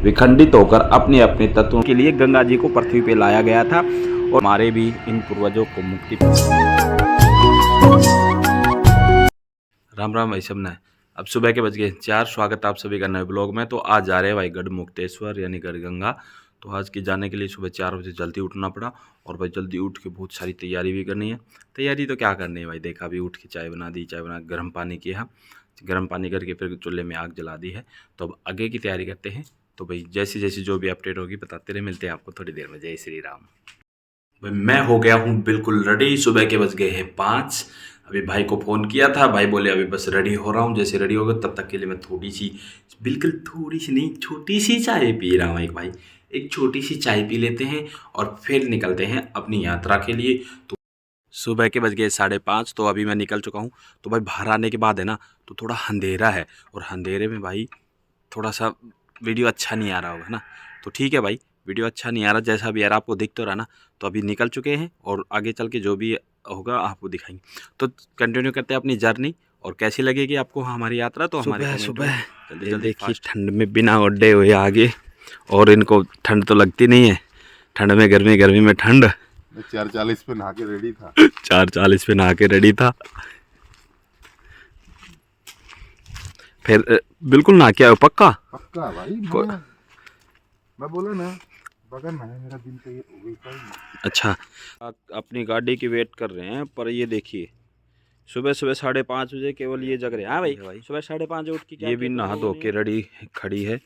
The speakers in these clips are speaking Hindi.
विखंडित होकर अपने अपने तत्वों के लिए गंगा जी को पृथ्वी पे लाया गया था और हमारे भी इन पूर्वजों को मुक्ति। राम राम भाई सबने। अब सुबह के बज गए 4। स्वागत आप सभी का नए ब्लॉग में। तो आज जा रहे हैं भाई गढ़मुक्तेश्वर यानी गढ़ गंगा। तो आज की जाने के लिए सुबह 4 बजे जल्दी उठना पड़ा और भाई जल्दी उठ के बहुत सारी तैयारी भी करनी है। तैयारी तो क्या करनी है भाई, देखा अभी उठ के चाय बना दी, चाय बना गर्म पानी किया, गर्म पानी करके फिर चूल्हे में आग जला दी है। तो अब आगे की तैयारी करते हैं। तो भाई जैसी जैसी जो भी अपडेट होगी बताते रहे, मिलते हैं आपको थोड़ी देर में। जय श्री राम। भाई मैं हो गया हूँ बिल्कुल रेडी। सुबह के बज गए हैं 5। अभी भाई को फ़ोन किया था, भाई बोले अभी बस रेडी हो रहा हूँ, जैसे रेडी हो गए तब तक के लिए मैं थोड़ी सी, बिल्कुल थोड़ी सी नहीं, छोटी सी चाय पी रहा हूँ। एक छोटी सी चाय पी लेते हैं और फिर निकलते हैं अपनी यात्रा के लिए। तो सुबह के बज गए 5:30। तो अभी मैं निकल चुका हूँ। तो भाई बाहर आने के बाद है ना, तो थोड़ा अंधेरा है और अंधेरे में भाई थोड़ा सा वीडियो अच्छा नहीं आ रहा होगा ना। तो ठीक है भाई, वीडियो अच्छा नहीं आ रहा, जैसा भी यार आपको दिख तो रहा ना। तो अभी निकल चुके हैं और आगे चल के जो भी होगा आपको दिखाएंगे। तो कंटिन्यू करते हैं अपनी जर्नी और कैसी लगेगी आपको हमारी यात्रा। तो हमारे सुबह जल्दी जल्दी देखिए, ठंड में बिना ओढ़े हुए आगे, और इनको ठंड तो लगती नहीं है। ठंड में गर्मी, गर्मी में ठंड। 4:40 पे नहा के रेडी था। 4:40 पे नहा के रेडी था। फिर बिल्कुल नहा के आयो पक्का भाई। मैं बोला ना बगल में है मेरा दिन, तो ये हो गई था। अच्छा, अपनी गाड़ी की वेट कर रहे हैं, पर ये देखिए सुबह 5:30 बजे केवल ये जग रहे हैं। हाँ भाई, सुबह 5:30 उठ के ये भी नहा धो के रेडी खड़ी है,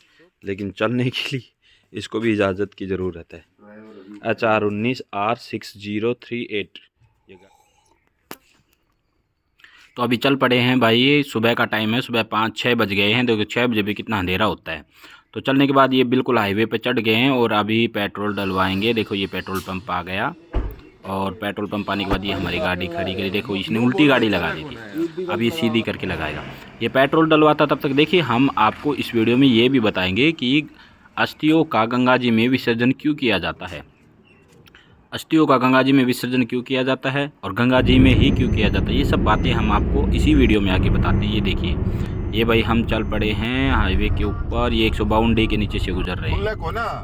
लेकिन चलने के लिए इसको भी इजाज़त की ज़रूरत है। HR19 R6038। तो अभी चल पड़े हैं भाई। सुबह का टाइम है, सुबह 5-6 बज गए हैं। देखो 6 बजे भी कितना अंधेरा होता है। तो चलने के बाद ये बिल्कुल हाईवे पे चढ़ गए हैं और अभी पेट्रोल डलवाएंगे। देखो ये पेट्रोल पंप आ गया और पेट्रोल पंप आने के बाद ये हमारी गाड़ी खड़ी करी। देखो इसने उल्टी गाड़ी लगा दी थी, अब ये सीधी करके लगाएगा। ये पेट्रोल डलवाता तब तक देखिए हम आपको इस वीडियो में ये भी बताएंगे कि अस्थियों का गंगा जी में विसर्जन क्यों किया जाता है। अस्थियों का गंगा जी में विसर्जन क्यों किया जाता है और गंगा जी में ही क्यों किया जाता है, ये सब बातें हम आपको इसी वीडियो में आगे बताते हैं। ये देखिए, ये भाई हम चल पड़े हैं हाईवे के ऊपर। ये 152 के नीचे से गुजर रहे हैं।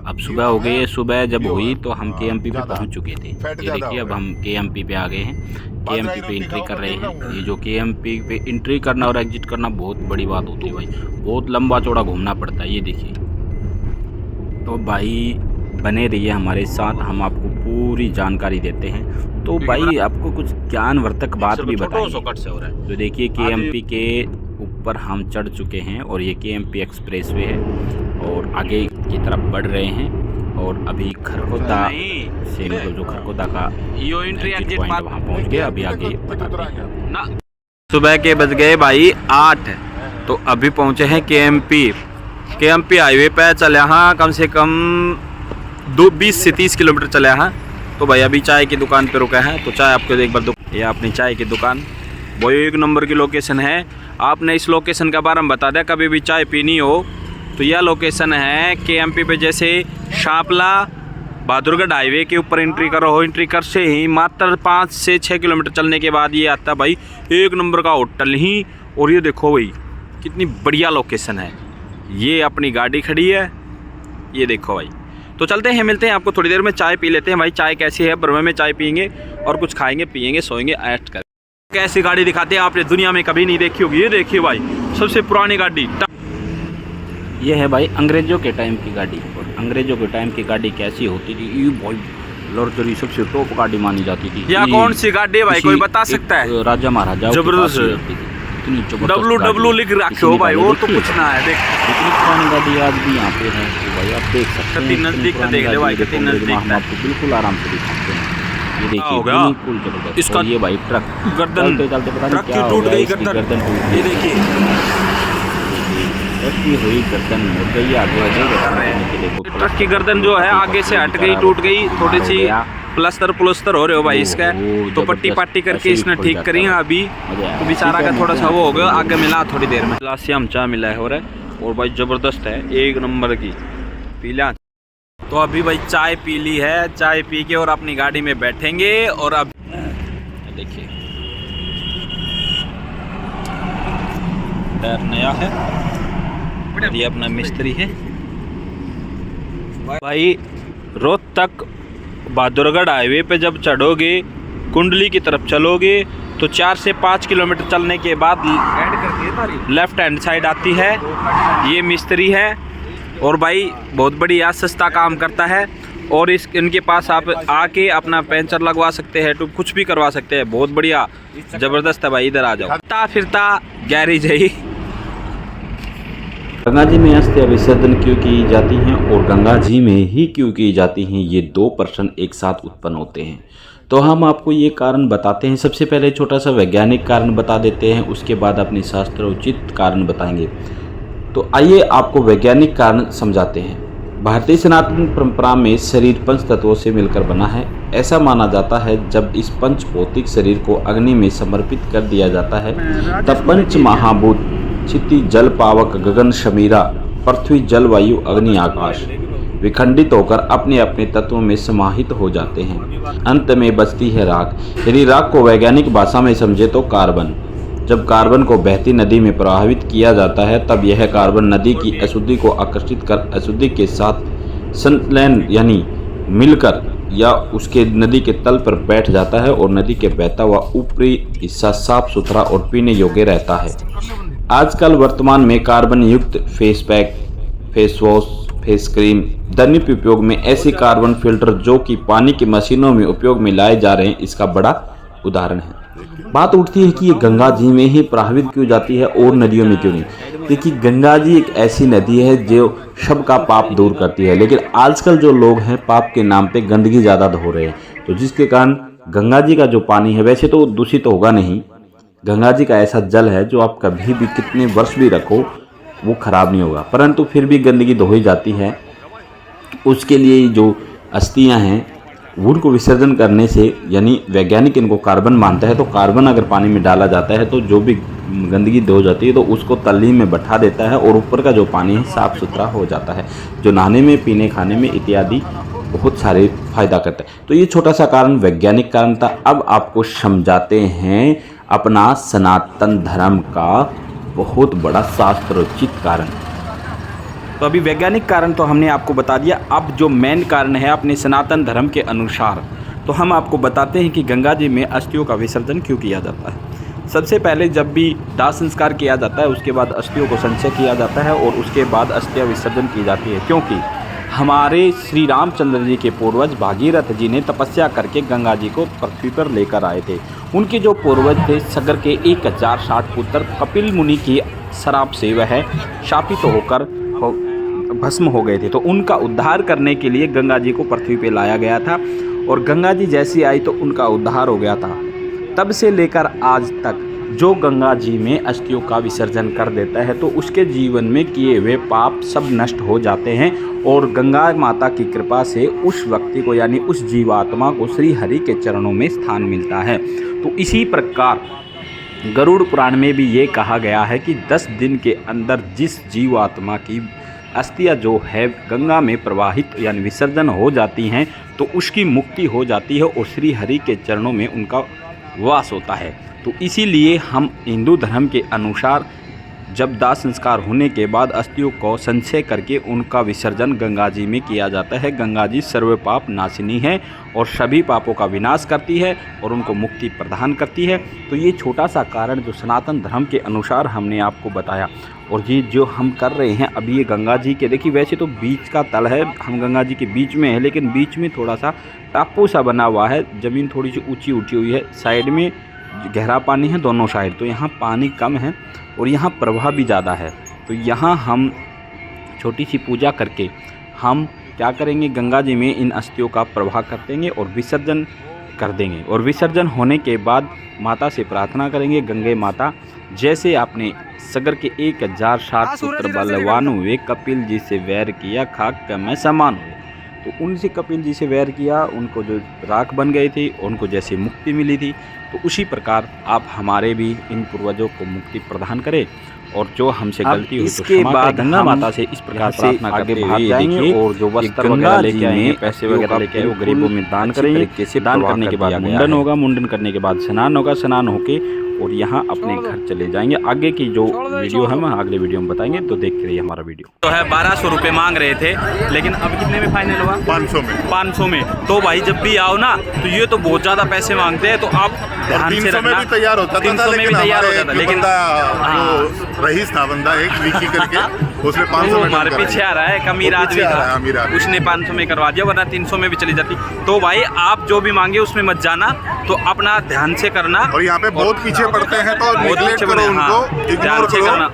अब सुबह हो गई। सुबह जब हुई तो हम KMP पे पहुंच चुके थे। ये देखिए अब हम KMP पे आ गए हैं। KMP पे एंट्री कर रहे हैं। ये जो KMP पे एंट्री करना और एग्जिट करना बहुत बड़ी बात होती है भाई, बहुत लंबा चौड़ा घूमना पड़ता है। ये देखिए, तो भाई बने रहिए हमारे साथ, हम आपको पूरी जानकारी देते हैं। तो भाई आपको कुछ ज्ञानवर्धक बात भी बताएंगे। तो देखिए KMP के ऊपर हम चढ़ चुके हैं और ये KMP एक्सप्रेसवे है और आगे की तरफ बढ़ रहे हैं। और अभी खरखोदा से जो खरखोदा का एग्जिट पॉइंट वहाँ पहुँच गए। अभी आगे बताते हैं। सुबह के बज गए भाई 8। तो अभी पहुँचे हैं KMP हाईवे पे चले। हाँ कम से कम 20 से 30 किलोमीटर चले हैं। तो भाई अभी चाय की दुकान पे रुके हैं। तो चाय आपको एक बार ये अपनी चाय की दुकान, वो 1 नंबर की लोकेशन है। आपने इस लोकेशन का बारे में बता दिया, कभी भी चाय पीनी हो तो यह लोकेशन है KMP पे। जैसे शापला बहादुरगढ़ हाईवे के ऊपर एंट्री करो, एंट्री कर से ही मात्र 5 से 6 किलोमीटर चलने के बाद ये आता भाई 1 नंबर का होटल ही। और ये देखो भाई कितनी बढ़िया लोकेशन है। ये अपनी गाड़ी खड़ी है, ये देखो भाई। तो चलते हैं, मिलते हैं आपको थोड़ी देर में। चाय पी लेते हैं भाई। चाय कैसी है, बर्मे में चाय पियेंगे और कुछ खाएंगे पियेंगे सोएंगे ऐश कर। कैसी गाड़ी दिखाते हैं, आपने दुनिया में कभी नहीं देखी होगी। ये देखिए भाई सबसे पुरानी गाड़ी। ये है भाई अंग्रेजों के टाइम की गाड़ी। और अंग्रेजों के टाइम की गाडी कैसी होती थी, ये भाई लग्जरी सबसे टॉप गाड़ी मानी जाती थी। या कौन सी गाड़ी है भाई, कोई बता सकता है? राजा महाराजा जबरदस्त WW लिख रखे हो भाई, वो तो कुछ ना है। देख कितनी पुरानी गाड़ी आज भी यहाँ पे है। तो भाई आप देख सकते हैं नजदीक से देख ले भाई, कितनी नजदीक हम आपको बिल्कुल आराम से दिखाते हैं। ये देखिए बिल्कुल जबरदस्त। इसका ये भाई ट्रक गर्दन चलते पता नहीं क्या टूट गई, गर्दन टूट। ये देखिए ट्रक की हुई गर्दन हो गई आगे। ट्रक की गर्दन जो है आगे से हट गई, टूट गई थोड़ी सी। प्लस्तर हो रहे हो भाई इसका। तो पट्टी करके इसने ठीक करी है अभी। तो बेचारा का थोड़ा सा वो हो गया, आगे मिला थोड़ी देर में। हम चाय मिला है और भाई ज़बरदस्त है, 1 नंबर की पीला। तो अभी भाई चाय पी ली है, चाय पी के और अपनी गाड़ी में बैठेंगे। और अब देखिए टायर नया है। ये अपना मिस्त्री है भाई। रोहतक बहादुरगढ़ हाईवे पे जब चढ़ोगे, कुंडली की तरफ चलोगे तो 4 से 5 किलोमीटर चलने के बाद लेफ्ट हैंड साइड आती है। ये मिस्त्री है और भाई बहुत बढ़िया सस्ता काम करता है। और इनके पास आप आके अपना पंचर लगवा सकते हैं, तो कुछ भी करवा सकते हैं। बहुत बढ़िया ज़बरदस्त है भाई, इधर आ जाओ। फिरता गैरेज है। गंगा जी में अस्थि विसर्जन क्यों की जाती हैं और गंगा जी में ही क्यों की जाती हैं, ये 2 प्रश्न एक साथ उत्पन्न होते हैं। तो हम आपको ये कारण बताते हैं। सबसे पहले छोटा सा वैज्ञानिक कारण बता देते हैं, उसके बाद अपने शास्त्रोचित कारण बताएंगे। तो आइए आपको वैज्ञानिक कारण समझाते हैं। भारतीय सनातन परंपरा में शरीर 5 तत्वों से मिलकर बना है। ऐसा माना जाता है जब इस पंच भौतिक शरीर को अग्नि में समर्पित कर दिया जाता है तब पंच महाभूत क्षिति जल पावक गगन शमीरा पृथ्वी जल वायु अग्नि आकाश विखंडित होकर अपने अपने तत्वों में समाहित हो जाते हैं। अंत में बचती है राख। यदि राख को वैज्ञानिक भाषा में समझे तो कार्बन। जब कार्बन को बहती नदी में प्रवाहित किया जाता है तब यह कार्बन नदी की अशुद्धि को आकर्षित कर अशुद्धि के साथ संलयन यानी मिलकर या उसके नदी के तल पर बैठ जाता है और नदी के बहता हुआ ऊपरी हिस्सा साफ सुथरा और पीने योग्य रहता है। आजकल वर्तमान में कार्बन युक्त face pack, face wash, face cream, दैनिक उपयोग में ऐसे कार्बन फिल्टर जो कि पानी की मशीनों में उपयोग में लाए जा रहे हैं, इसका बड़ा उदाहरण है। बात उठती है कि ये गंगा जी में ही प्रवाहित क्यों जाती है और नदियों में क्यों नहीं। देखिए, गंगा जी एक ऐसी नदी है जो सबका पाप दूर करती है, लेकिन आजकल जो लोग हैं पाप के नाम पे गंदगी ज़्यादा धो रहे हैं, तो जिसके कारण गंगा जी का जो पानी है वैसे तो दूषित होगा नहीं। गंगा जी का ऐसा जल है जो आप कभी भी कितने वर्ष भी रखो वो खराब नहीं होगा, परंतु फिर भी गंदगी धोई जाती है। उसके लिए जो अस्थियाँ हैं उनको विसर्जन करने से, यानी वैज्ञानिक इनको कार्बन मानता है, तो कार्बन अगर पानी में डाला जाता है तो जो भी गंदगी धो जाती है तो उसको तल्ली में बैठा देता है और ऊपर का जो पानी है साफ़ सुथरा हो जाता है, जो नहाने में, पीने, खाने में इत्यादि बहुत सारे फायदा करता है। तो ये छोटा सा कारण वैज्ञानिक कारण था। अब आपको समझाते हैं अपना सनातन धर्म का बहुत बड़ा शास्त्रोचित कारण। तो अभी वैज्ञानिक कारण तो हमने आपको बता दिया। अब जो मेन कारण है अपने सनातन धर्म के अनुसार, तो हम आपको बताते हैं कि गंगा जी में अस्थियों का विसर्जन क्यों किया जाता है। सबसे पहले जब भी दाह संस्कार किया जाता है उसके बाद अस्थियों को संचय किया जाता है और उसके बाद अस्थियाँ विसर्जन की जाती है, क्योंकि हमारे श्री रामचंद्र जी के पूर्वज भागीरथ जी ने तपस्या करके गंगा जी को पृथ्वी पर लेकर आए थे। उनके जो पूर्वज थे सगर के 1060 पुत्र कपिल मुनि की शराब से वह शापित होकर भस्म हो गए थे, तो उनका उद्धार करने के लिए गंगा जी को पृथ्वी पे लाया गया था और गंगा जी जैसी आई तो उनका उद्धार हो गया था। तब से लेकर आज तक जो गंगा जी में अस्थियों का विसर्जन कर देता है तो उसके जीवन में किए हुए पाप सब नष्ट हो जाते हैं और गंगा माता की कृपा से उस व्यक्ति को यानी उस जीवात्मा को श्री हरि के चरणों में स्थान मिलता है। तो इसी प्रकार गरुड़ पुराण में भी ये कहा गया है कि 10 दिन के अंदर जिस जीवात्मा की अस्थियाँ जो है गंगा में प्रवाहित यानी विसर्जन हो जाती हैं तो उसकी मुक्ति हो जाती है और श्री हरि के चरणों में उनका वास होता है। तो इसीलिए हम हिंदू धर्म के अनुसार जब दाह संस्कार होने के बाद अस्थियों को संचय करके उनका विसर्जन गंगा जी में किया जाता है। गंगा जी सर्व पाप नाशिनी है और सभी पापों का विनाश करती है और उनको मुक्ति प्रदान करती है। तो ये छोटा सा कारण जो सनातन धर्म के अनुसार हमने आपको बताया, और ये जो हम कर रहे हैं अभी ये गंगा जी के, देखिए वैसे तो बीच का तल है, हम गंगा जी के बीच में है, लेकिन बीच में थोड़ा सा टापू सा बना हुआ है, ज़मीन थोड़ी सी ऊँची उठी हुई है, साइड में गहरा पानी है दोनों साइड, तो यहाँ पानी कम है और यहाँ प्रवाह भी ज़्यादा है। तो यहाँ हम छोटी सी पूजा करके हम क्या करेंगे, गंगा जी में इन अस्थियों का प्रवाह कर देंगे और विसर्जन कर देंगे। और विसर्जन होने के बाद माता से प्रार्थना करेंगे, गंगे माता जैसे आपने सगर के 1060 पुत्र बलवान हुए, कपिल जी से वैर किया, खाक का मैं समान हुए। तो उनसे कपिल जी से वैर किया, उनको जो राख बन गए थे, उनको जैसे मुक्ति मिली थी, तो उसी प्रकार आप हमारे भी इन पूर्वजों को मुक्ति प्रदान करें और जो हमसे गलती हुई इसके बाद गंगा माता से इस प्रकार प्रार्थना आगे भाग जाएंगे और जो वस्त्र वगैरह लेके आएंगे, पैसे वगैरह लेके आए, वो गरीबों में दान करेंगे। दान करने के बाद मुंडन होगा, मुंडन करने के बाद स्नान होगा, स्नान होके और यहाँ अपने घर चले जाएंगे। आगे की जो वीडियो है हम अगले वीडियो में बताएंगे, तो देखते रहिए हमारा वीडियो। तो है 1200 रुपये मांग रहे थे, लेकिन अब कितने में फाइनल हुआ? 500 में। तो भाई जब भी आओ ना तो ये तो बहुत ज़्यादा पैसे मांगते हैं, तो आप ध्यान से रखना। 300 में भी तैयार होता था, लेकिन रईस था बंदा एक विकी करके, उसने 500 में हमारे पीछे आ रहा है, एक अमीर आदमी था, उसने 500 में करवा दिया, वरना 300 में भी चली जाती। तो भाई आप जो भी मांगे उसमें मत जाना, तो अपना ध्यान से करना। और यहाँ पे बहुत पीछे पड़ते हैं तो नेगलेक्ट करो उनको,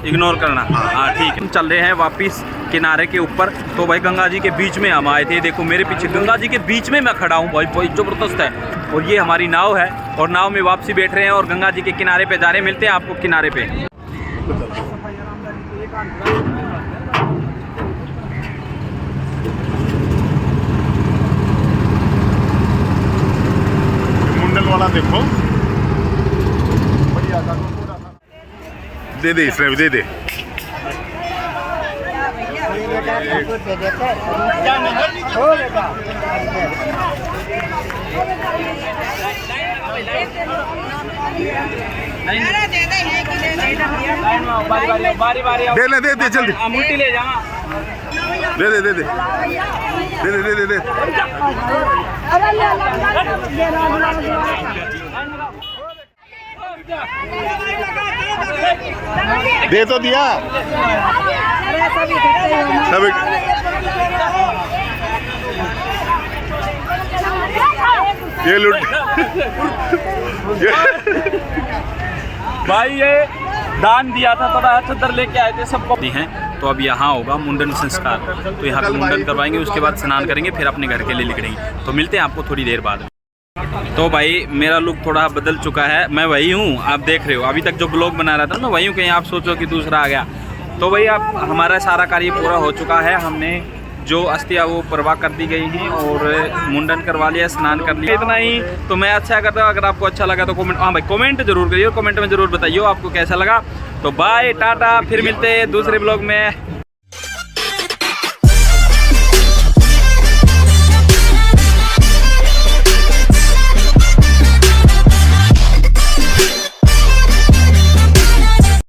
इग्नोर करना। हाँ ठीक है। हम चल रहे हैं वापिस किनारे के ऊपर। तो भाई गंगा जी के बीच में हम आए थे, देखो मेरे पीछे गंगा जी के बीच में मैं खड़ा हूँ भाई, बहुत ज़बरदस्त है। और ये हमारी नाव है और नाव में वापसी बैठ रहे हैं और गंगा जी के किनारे पे जा रहे हैं। मिलते हैं आपको किनारे पे। मुंडन वाला देखो, दे इसने भी दे दे। दे जल्दी, उल्टी ले जाना। दे तो दिया सब। ये लुट भाई ये दान दिया था, थोड़ा चद्दर लेके आए थे सब हैं। तो अब यहाँ होगा मुंडन संस्कार, तो यहाँ पे मुंडन करवाएंगे, उसके बाद स्नान करेंगे, फिर अपने घर के लिए निकलेंगे। तो मिलते हैं आपको थोड़ी देर बाद। तो भाई मेरा लुक थोड़ा बदल चुका है, मैं वही हूँ, आप देख रहे हो। अभी तक जो ब्लॉग बना रहा था मैं वही हूँ, कहीं आप सोचो कि दूसरा आ गया। तो भाई अब हमारा सारा कार्य पूरा हो चुका है, हमने जो अस्थियाँ वो परवाह कर दी गई हैं और मुंडन करवा लिया, स्नान कर लिया। इतना ही तो मैं अच्छा करता हूँ। अगर आपको अच्छा लगा तो कमेंट, हाँ भाई कमेंट जरूर करिए, कमेंट में जरूर बताइए आपको कैसा लगा। तो बाय टाटा, फिर मिलते हैं दूसरे ब्लॉग में।